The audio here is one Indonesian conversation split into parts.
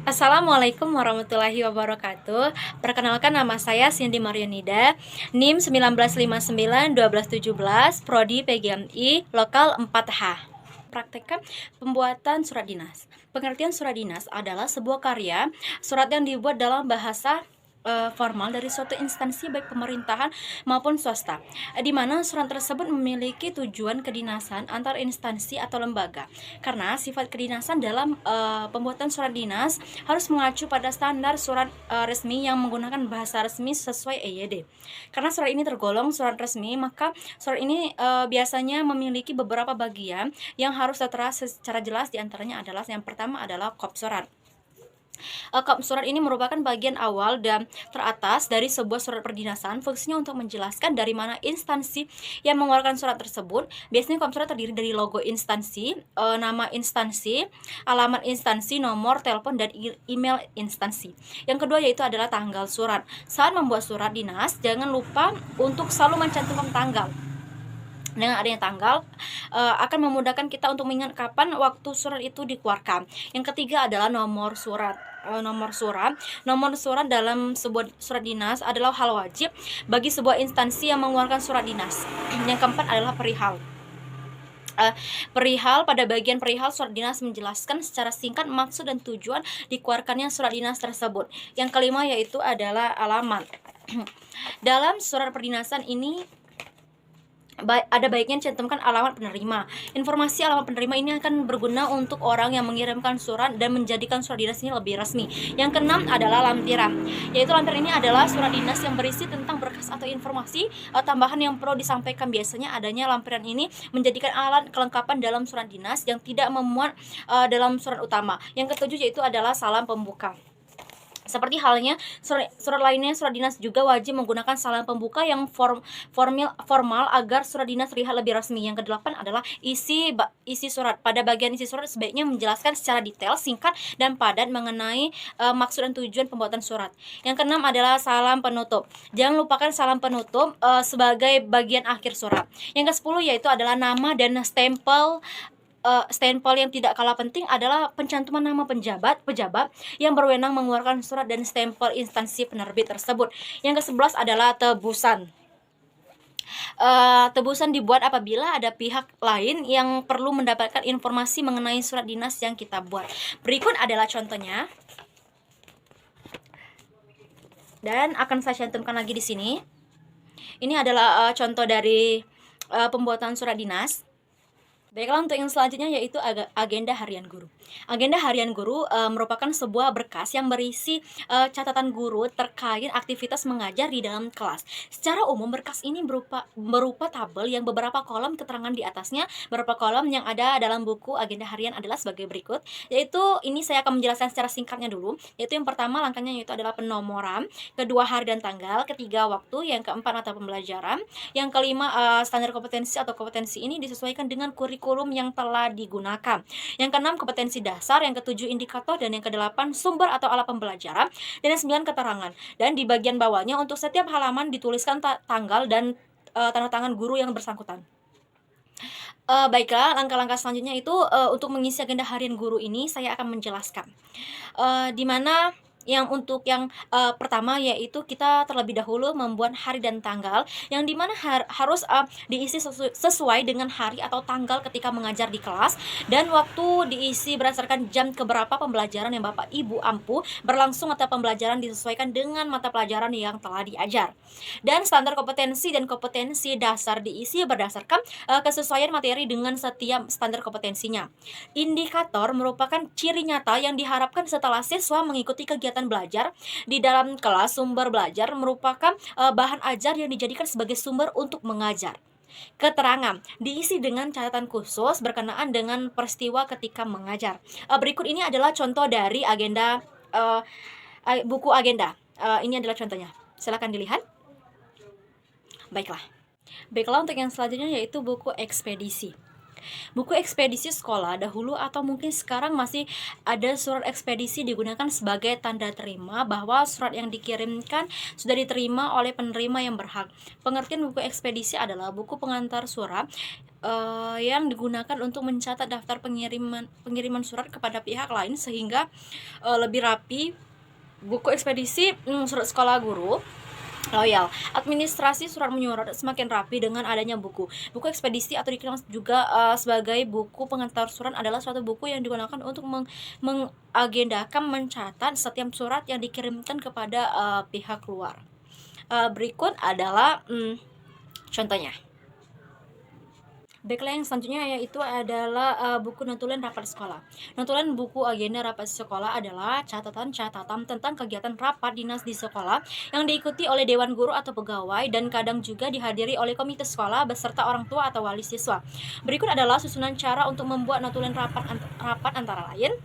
Assalamualaikum warahmatullahi wabarakatuh. Perkenalkan, nama saya Cindy Marionida, NIM 1959 1217, Prodi PGMI, Lokal 4H. Praktekkan pembuatan surat dinas. Pengertian surat dinas adalah sebuah karya surat yang dibuat dalam bahasa formal dari suatu instansi baik pemerintahan maupun swasta, di mana surat tersebut memiliki tujuan kedinasan antar instansi atau lembaga. Karena sifat kedinasan dalam pembuatan surat dinas harus mengacu pada standar surat resmi yang menggunakan bahasa resmi sesuai EYD. Karena surat ini tergolong surat resmi, maka surat ini biasanya memiliki beberapa bagian yang harus tertera secara jelas. Diantaranya adalah yang pertama adalah kop surat. Kop surat ini merupakan bagian awal dan teratas dari sebuah surat perdinasan. Fungsinya untuk menjelaskan dari mana instansi yang mengeluarkan surat tersebut. Biasanya kop surat terdiri dari logo instansi, nama instansi, alamat instansi, nomor telepon, dan email instansi. Yang kedua yaitu adalah tanggal surat. Saat membuat surat dinas, jangan lupa untuk selalu mencantumkan tanggal. Dengan adanya tanggal akan memudahkan kita untuk mengingat kapan waktu surat itu dikeluarkan. Yang ketiga adalah nomor surat. Nomor surat dalam sebuah surat dinas adalah hal wajib bagi sebuah instansi yang mengeluarkan surat dinas. Yang keempat adalah perihal. Pada bagian perihal, surat dinas menjelaskan secara singkat maksud dan tujuan dikeluarkannya surat dinas tersebut. Yang kelima yaitu adalah alamat. Dalam surat perdinasan ini ada baiknya cantumkan alamat penerima. Informasi alamat penerima ini akan berguna untuk orang yang mengirimkan surat dan menjadikan surat dinas ini lebih resmi. Yang keenam adalah lampiran, yaitu lampiran ini adalah surat dinas yang berisi tentang berkas atau informasi tambahan yang perlu disampaikan. Biasanya adanya lampiran ini menjadikan alat kelengkapan dalam surat dinas yang tidak memuat dalam surat utama. Yang ketujuh yaitu adalah salam pembuka. Seperti halnya surat lainnya, surat dinas juga wajib menggunakan salam pembuka yang formal agar surat dinas terlihat lebih resmi. Yang kedelapan adalah isi surat. Pada bagian isi surat sebaiknya menjelaskan secara detail, singkat, dan padat mengenai maksud dan tujuan pembuatan surat. Yang keenam adalah salam penutup. Jangan lupakan salam penutup sebagai bagian akhir surat. Yang ke-10 yaitu adalah nama dan stempel. Stempel yang tidak kalah penting adalah pencantuman nama pejabat yang berwenang mengeluarkan surat dan stempel instansi penerbit tersebut. Yang ke-11 adalah tebusan. Tebusan dibuat apabila ada pihak lain yang perlu mendapatkan informasi mengenai surat dinas yang kita buat. Berikut adalah contohnya, dan akan saya cantumkan lagi di sini. Ini adalah contoh dari pembuatan surat dinas. Baiklah, untuk yang selanjutnya yaitu agenda harian guru. Agenda harian guru merupakan sebuah berkas yang berisi catatan guru terkait aktivitas mengajar di dalam kelas. Secara umum berkas ini berupa tabel yang beberapa kolom keterangan di atasnya. Beberapa kolom yang ada dalam buku agenda harian adalah sebagai berikut, yaitu ini saya akan menjelaskan secara singkatnya dulu. Yaitu yang pertama langkahnya yaitu adalah penomoran, kedua hari dan tanggal, ketiga waktu, yang keempat mata pembelajaran, yang kelima standar kompetensi atau kompetensi ini disesuaikan dengan kurikulum yang telah digunakan. Yang keenam kompetensi dasar, yang ketujuh indikator, dan yang kedelapan sumber atau alat pembelajaran, dan yang sembilan keterangan. Dan di bagian bawahnya untuk setiap halaman dituliskan tanggal dan tanda tangan guru yang bersangkutan. Baiklah, langkah-langkah selanjutnya itu untuk mengisi agenda harian guru ini saya akan menjelaskan. Di mana yang pertama yaitu kita terlebih dahulu membuat hari dan tanggal, yang dimana harus diisi sesuai dengan hari atau tanggal ketika mengajar di kelas, dan waktu diisi berdasarkan jam keberapa pembelajaran yang Bapak Ibu ampu berlangsung atau pembelajaran disesuaikan dengan mata pelajaran yang telah diajar. Dan standar kompetensi dan kompetensi dasar diisi berdasarkan kesesuaian materi dengan setiap standar kompetensinya. Indikator merupakan ciri nyata yang diharapkan setelah siswa mengikuti kegiatan belajar di dalam kelas. Sumber belajar merupakan bahan ajar yang dijadikan sebagai sumber untuk mengajar. Keterangan diisi dengan catatan khusus berkenaan dengan peristiwa ketika mengajar. Berikut ini adalah contoh dari agenda buku agenda. Ini adalah contohnya. Silakan dilihat. Baiklah, untuk yang selanjutnya yaitu buku ekspedisi. Buku ekspedisi sekolah dahulu atau mungkin sekarang masih ada surat ekspedisi digunakan sebagai tanda terima bahwa surat yang dikirimkan sudah diterima oleh penerima yang berhak. Pengertian buku ekspedisi adalah buku pengantar surat yang digunakan untuk mencatat daftar pengiriman surat kepada pihak lain sehingga lebih rapi. Buku ekspedisi surat sekolah guru loyal. Administrasi surat menyurat semakin rapi dengan adanya buku. Buku ekspedisi atau dikenal juga sebagai buku pengantar surat adalah suatu buku yang digunakan untuk mengagendakan mencatat setiap surat yang dikirimkan kepada pihak luar. Berikut adalah contohnya. Baiklah, yang selanjutnya yaitu adalah buku notulen rapat sekolah. Notulen buku agenda rapat sekolah adalah catatan-catatan tentang kegiatan rapat dinas di sekolah yang diikuti oleh dewan guru atau pegawai dan kadang juga dihadiri oleh komite sekolah beserta orang tua atau wali siswa. Berikut adalah susunan cara untuk membuat notulen rapat antara lain.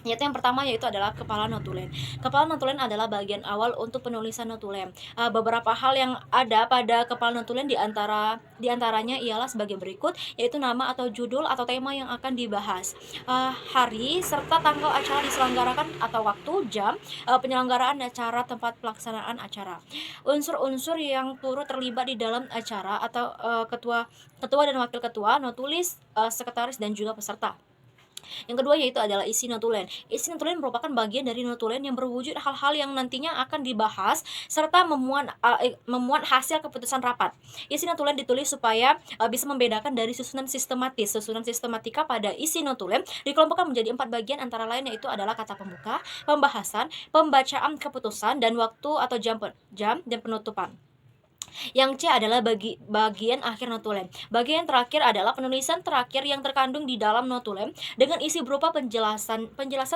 Yaitu yang pertama yaitu adalah kepala notulen. Kepala notulen adalah bagian awal untuk penulisan notulen. Beberapa hal yang ada pada kepala notulen diantaranya ialah sebagai berikut, yaitu nama atau judul atau tema yang akan dibahas, hari serta tanggal acara diselenggarakan atau waktu, jam, penyelenggaraan acara, tempat pelaksanaan acara, unsur-unsur yang turut terlibat di dalam acara atau ketua dan wakil ketua, notulis, sekretaris dan juga peserta. Yang kedua yaitu adalah isi notulen. Isi notulen merupakan bagian dari notulen yang berwujud hal-hal yang nantinya akan dibahas serta memuat hasil keputusan rapat. Isi notulen ditulis supaya bisa membedakan dari susunan sistematis. Susunan sistematika pada isi notulen dikelompokkan menjadi 4 bagian, antara lain yaitu adalah kata pembuka, pembahasan, pembacaan keputusan, dan waktu atau jam dan penutupan. Yang C adalah bagian akhir notulen. Bagian terakhir adalah penulisan terakhir yang terkandung di dalam notulen dengan isi berupa penjelasan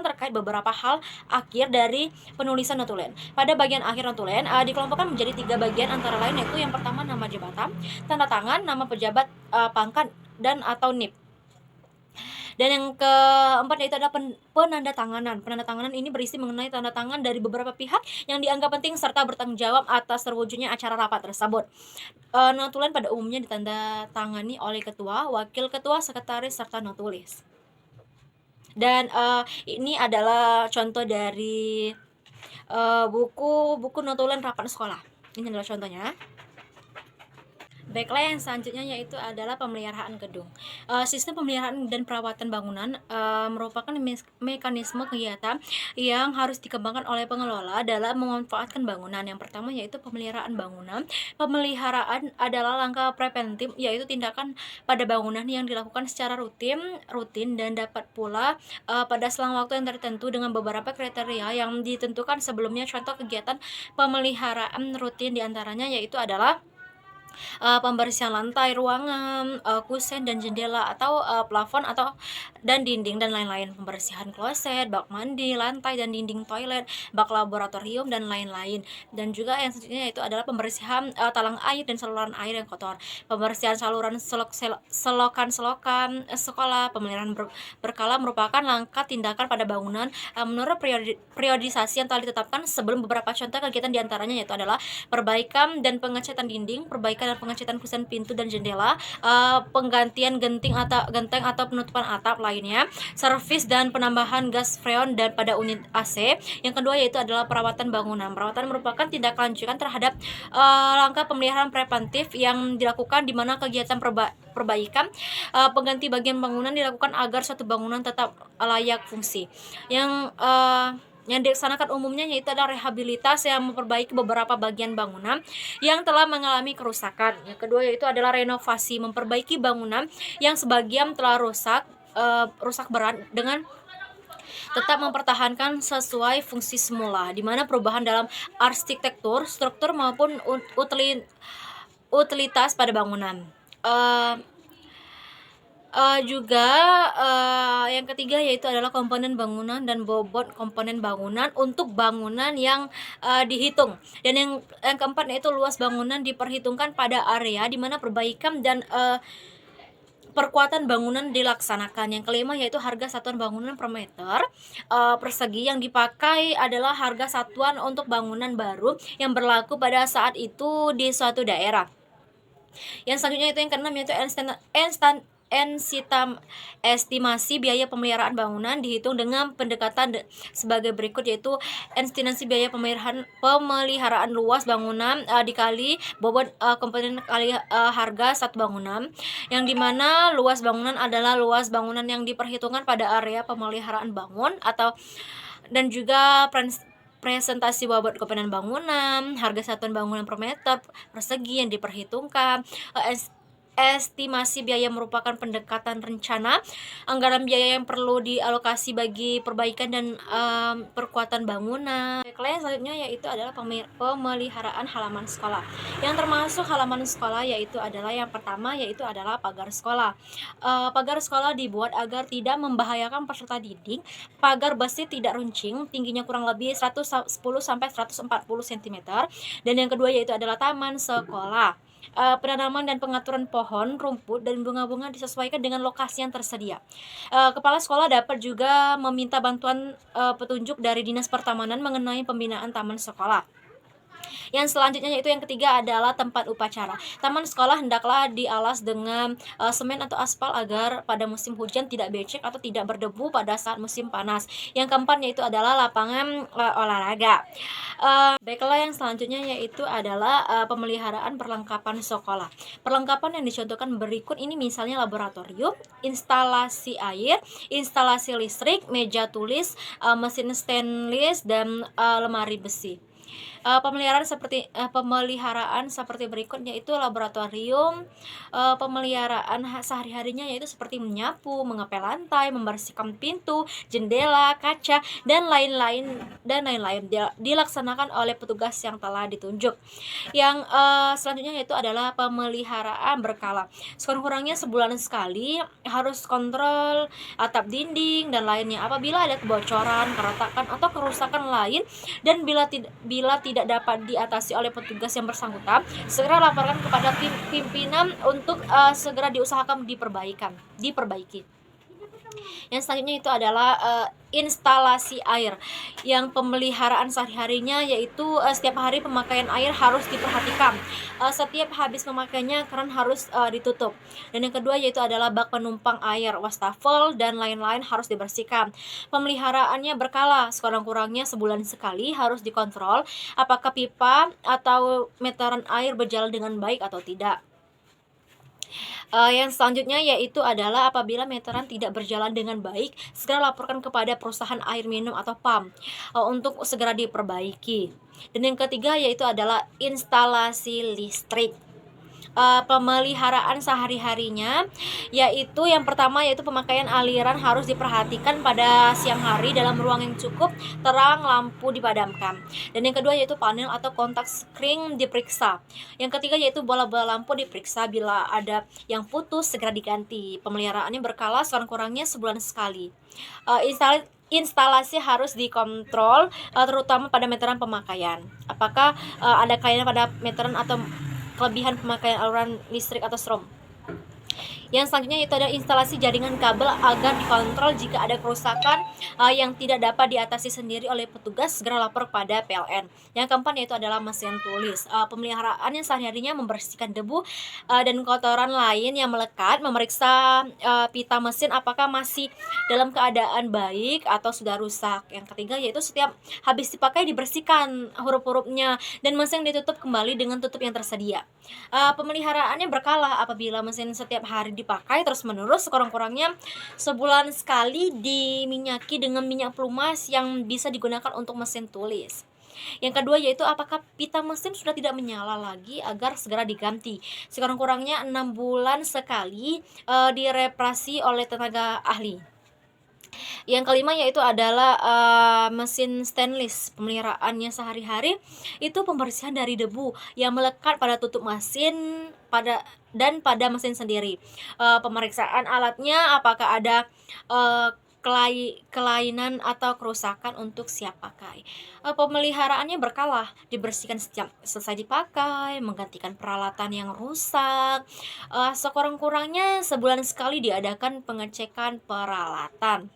terkait beberapa hal akhir dari penulisan notulen. Pada bagian akhir notulen dikelompokkan menjadi 3 bagian, antara lain yaitu yang pertama nama jabatan, tanda tangan, nama pejabat, pangkat dan atau NIP. Dan yang keempat yaitu adalah penandatanganan. Penandatanganan ini berisi mengenai tanda tangan dari beberapa pihak yang dianggap penting serta bertanggung jawab atas terwujudnya acara rapat tersebut. Notulen pada umumnya ditandatangani oleh ketua, wakil ketua, sekretaris, serta notulis. Dan ini adalah contoh dari buku notulen rapat sekolah. Ini adalah contohnya. Baiklah, yang selanjutnya yaitu adalah pemeliharaan gedung. Sistem pemeliharaan dan perawatan bangunan merupakan mekanisme kegiatan yang harus dikembangkan oleh pengelola dalam memanfaatkan bangunan. Yang pertama yaitu pemeliharaan bangunan. Pemeliharaan adalah langkah preventif, yaitu tindakan pada bangunan yang dilakukan secara rutin dan dapat pula pada selang waktu yang tertentu dengan beberapa kriteria yang ditentukan sebelumnya. Contoh kegiatan pemeliharaan rutin diantaranya yaitu adalah pembersihan lantai ruangan, kusen dan jendela atau plafon dan dinding dan lain-lain, pembersihan kloset, bak mandi, lantai dan dinding toilet, bak laboratorium dan lain-lain. Dan juga yang selanjutnya yaitu adalah pembersihan talang air dan saluran air yang kotor, pembersihan saluran selokan sekolah. Pemeliharaan berkala merupakan langkah tindakan pada bangunan menurut periodisasi yang telah ditetapkan sebelum. Beberapa contoh kegiatan diantaranya yaitu adalah perbaikan dan pengecatan dinding, perbaikan dan pengecatan kusen pintu dan jendela, penggantian genteng atau penutupan atap lainnya, servis dan penambahan gas freon dan pada unit AC. Yang kedua yaitu adalah perawatan bangunan. Perawatan merupakan tindak lanjutan terhadap langkah pemeliharaan preventif yang dilakukan di mana kegiatan perbaikan pengganti bagian bangunan dilakukan agar suatu bangunan tetap layak fungsi. Yang dilaksanakan umumnya yaitu adalah rehabilitas yang memperbaiki beberapa bagian bangunan yang telah mengalami kerusakan. Yang kedua yaitu adalah renovasi, memperbaiki bangunan yang sebagian telah rusak berat dengan tetap mempertahankan sesuai fungsi semula, di mana perubahan dalam arsitektur, struktur maupun utilitas pada bangunan. Yang ketiga yaitu adalah komponen bangunan dan bobot komponen bangunan untuk bangunan yang dihitung. Dan yang keempat yaitu luas bangunan diperhitungkan pada area di mana perbaikan dan perkuatan bangunan dilaksanakan. Yang kelima yaitu harga satuan bangunan per meter persegi yang dipakai adalah harga satuan untuk bangunan baru yang berlaku pada saat itu di suatu daerah. Yang selanjutnya itu yang keenam yaitu Estimasi biaya pemeliharaan bangunan dihitung dengan pendekatan sebagai berikut, yaitu estimasi biaya pemeliharaan luas bangunan dikali bobot komponen kali harga satu bangunan, yang dimana luas bangunan adalah luas bangunan yang diperhitungkan pada area pemeliharaan bangun dan juga presentasi bobot komponen bangunan, harga satuan bangunan per meter persegi yang diperhitungkan. Estimasi biaya merupakan pendekatan rencana anggaran biaya yang perlu dialokasi bagi perbaikan dan perkuatan bangunan. Baiklah, yang selanjutnya yaitu adalah pemeliharaan halaman sekolah. Yang termasuk halaman sekolah yaitu adalah yang pertama yaitu adalah pagar sekolah. Pagar sekolah dibuat agar tidak membahayakan peserta didik. Pagar besi tidak runcing, tingginya kurang lebih 110 sampai 140 cm. Dan yang kedua yaitu adalah taman sekolah. Penanaman dan pengaturan pohon, rumput, dan bunga-bunga disesuaikan dengan lokasi yang tersedia. Kepala sekolah dapat juga meminta bantuan petunjuk dari Dinas Pertamanan mengenai pembinaan taman sekolah. Yang selanjutnya yaitu yang ketiga adalah tempat upacara. Taman sekolah hendaklah dialas dengan semen atau aspal agar pada musim hujan tidak becek atau tidak berdebu pada saat musim panas. Yang keempat yaitu adalah lapangan olahraga. Baiklah, yang selanjutnya yaitu adalah pemeliharaan perlengkapan sekolah. Perlengkapan yang dicontohkan berikut ini misalnya laboratorium, instalasi air, instalasi listrik, meja tulis, mesin stainless, dan lemari besi. Pemeliharaan seperti berikut yaitu laboratorium. Pemeliharaan sehari-harinya yaitu seperti menyapu, mengepel lantai, membersihkan pintu, jendela, kaca, dan lain-lain dilaksanakan oleh petugas yang telah ditunjuk. Yang selanjutnya yaitu adalah pemeliharaan berkala. Sekurang-kurangnya sebulan sekali harus kontrol atap dinding dan lainnya. Apabila ada kebocoran, keretakan, atau kerusakan lain dan bila tidak dapat diatasi oleh petugas yang bersangkutan, segera laporkan kepada pimpinan untuk segera diusahakan diperbaiki. Yang selanjutnya itu adalah instalasi air. Yang pemeliharaan sehari-harinya yaitu setiap hari pemakaian air harus diperhatikan. Setiap habis pemakaiannya keran harus ditutup. Dan yang kedua yaitu adalah bak penumpang air, wastafel, dan lain-lain harus dibersihkan. Pemeliharaannya berkala, sekurang-kurangnya sebulan sekali harus dikontrol apakah pipa atau meteran air berjalan dengan baik atau tidak. Yang selanjutnya yaitu adalah apabila meteran tidak berjalan dengan baik, segera laporkan kepada perusahaan air minum atau PAM untuk segera diperbaiki. Dan yang ketiga yaitu adalah instalasi listrik. Pemeliharaan sehari-harinya yaitu yang pertama yaitu pemakaian aliran harus diperhatikan pada siang hari dalam ruang yang cukup terang, lampu dipadamkan. Dan yang kedua yaitu panel atau kontak screen diperiksa. Yang ketiga yaitu bola-bola lampu diperiksa, bila ada yang putus segera diganti. Pemeliharaannya berkala, sekurang-kurangnya sebulan sekali. Instalasi harus dikontrol terutama pada meteran pemakaian. Apakah ada kelainan pada meteran atau kelebihan pemakaian aliran listrik atau strom. Yang selanjutnya itu ada instalasi jaringan kabel agar dikontrol jika ada kerusakan yang tidak dapat diatasi sendiri oleh petugas, segera lapor kepada PLN. Yang keempat yaitu adalah mesin tulis. Pemeliharaan yang sehari-harinya membersihkan debu dan kotoran lain yang melekat, memeriksa pita mesin apakah masih dalam keadaan baik atau sudah rusak. Yang ketiga yaitu setiap habis dipakai dibersihkan huruf-hurufnya dan mesin ditutup kembali dengan tutup yang tersedia. Pemeliharaannya berkala, apabila mesin setiap hari dipakai terus-menerus, sekurang-kurangnya sebulan sekali diminyaki dengan minyak pelumas yang bisa digunakan untuk mesin tulis. Yang kedua yaitu apakah pita mesin sudah tidak menyala lagi agar segera diganti. Sekurang-kurangnya 6 bulan sekali direparasi oleh tenaga ahli. Yang kelima yaitu adalah mesin stainless. Pemeliharaannya sehari-hari itu pembersihan dari debu yang melekat pada tutup mesin pada mesin sendiri. Pemeriksaan alatnya apakah ada kelainan atau kerusakan untuk siap pakai. Pemeliharaannya berkala, dibersihkan setiap selesai dipakai, menggantikan peralatan yang rusak. Sekurang-kurangnya sebulan sekali diadakan pengecekan peralatan.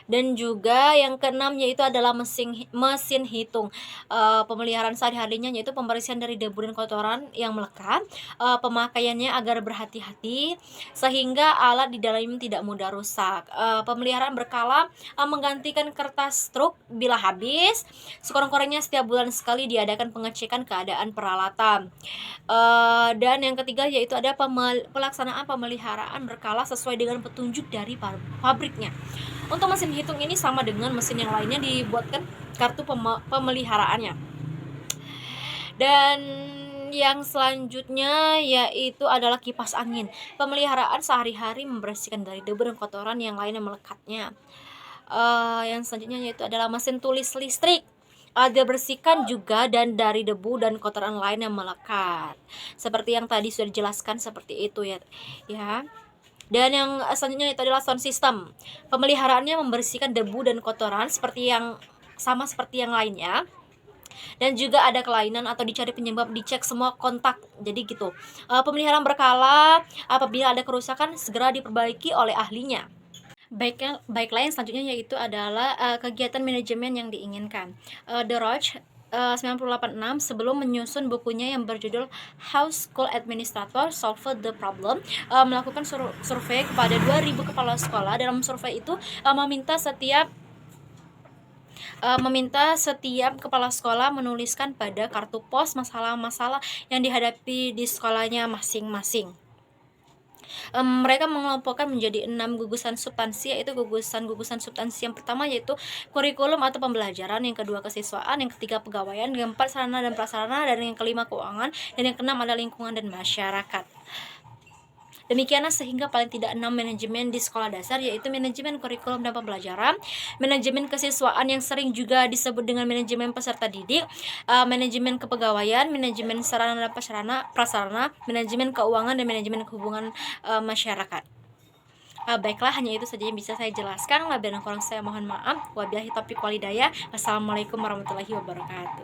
Dan juga yang keenam yaitu adalah mesin hitung. Pemeliharaan sehari-harinya yaitu pembersihan dari debu dan kotoran yang melekat, pemakaiannya agar berhati-hati sehingga alat di dalamnya tidak mudah rusak. Pemeliharaan berkala menggantikan kertas truk bila habis. Sekurang-kurangnya setiap bulan sekali diadakan pengecekan keadaan peralatan. Dan yang ketiga yaitu ada pelaksanaan pemeliharaan berkala sesuai dengan petunjuk dari pabriknya. Untuk mesin hitung ini sama dengan mesin yang lainnya dibuatkan kartu pemeliharaannya. Dan yang selanjutnya yaitu adalah kipas angin. Pemeliharaan sehari-hari membersihkan dari debu dan kotoran yang lainnya melekatnya. Yang selanjutnya yaitu adalah mesin tulis listrik. Dibersihkan juga dan dari debu dan kotoran lain yang melekat. Seperti yang tadi sudah dijelaskan seperti itu ya. Dan yang selanjutnya itu adalah sound system. Pemeliharaannya membersihkan debu dan kotoran seperti yang lainnya. Dan juga ada kelainan atau dicari penyebab, dicek semua kontak. Jadi gitu. Pemeliharaan berkala, apabila ada kerusakan segera diperbaiki oleh ahlinya. Baiklah yang selanjutnya yaitu adalah kegiatan manajemen yang diinginkan. The Roach 986 sebelum menyusun bukunya yang berjudul How School Administrator Solved the Problem, melakukan survei kepada 2.000 kepala sekolah. Dalam survei itu meminta setiap kepala sekolah menuliskan pada kartu pos masalah-masalah yang dihadapi di sekolahnya masing-masing. Mereka mengelompokkan menjadi 6 gugusan substansi, yaitu gugusan substansi yang pertama yaitu kurikulum atau pembelajaran, yang kedua kesiswaan, yang ketiga pegawaian, yang keempat sarana dan prasarana, dan yang kelima keuangan, dan yang keenam adalah lingkungan dan masyarakat. Demikianlah sehingga paling tidak 6 manajemen di sekolah dasar, yaitu manajemen kurikulum dan pembelajaran, manajemen kesiswaan yang sering juga disebut dengan manajemen peserta didik, manajemen kepegawaian, manajemen sarana dan prasarana, manajemen keuangan, dan manajemen hubungan masyarakat. Baiklah, hanya itu saja yang bisa saya jelaskan. Lebih dan kurang saya mohon maaf. Wabillahi taufiq wal hidayah. Wassalamualaikum warahmatullahi wabarakatuh.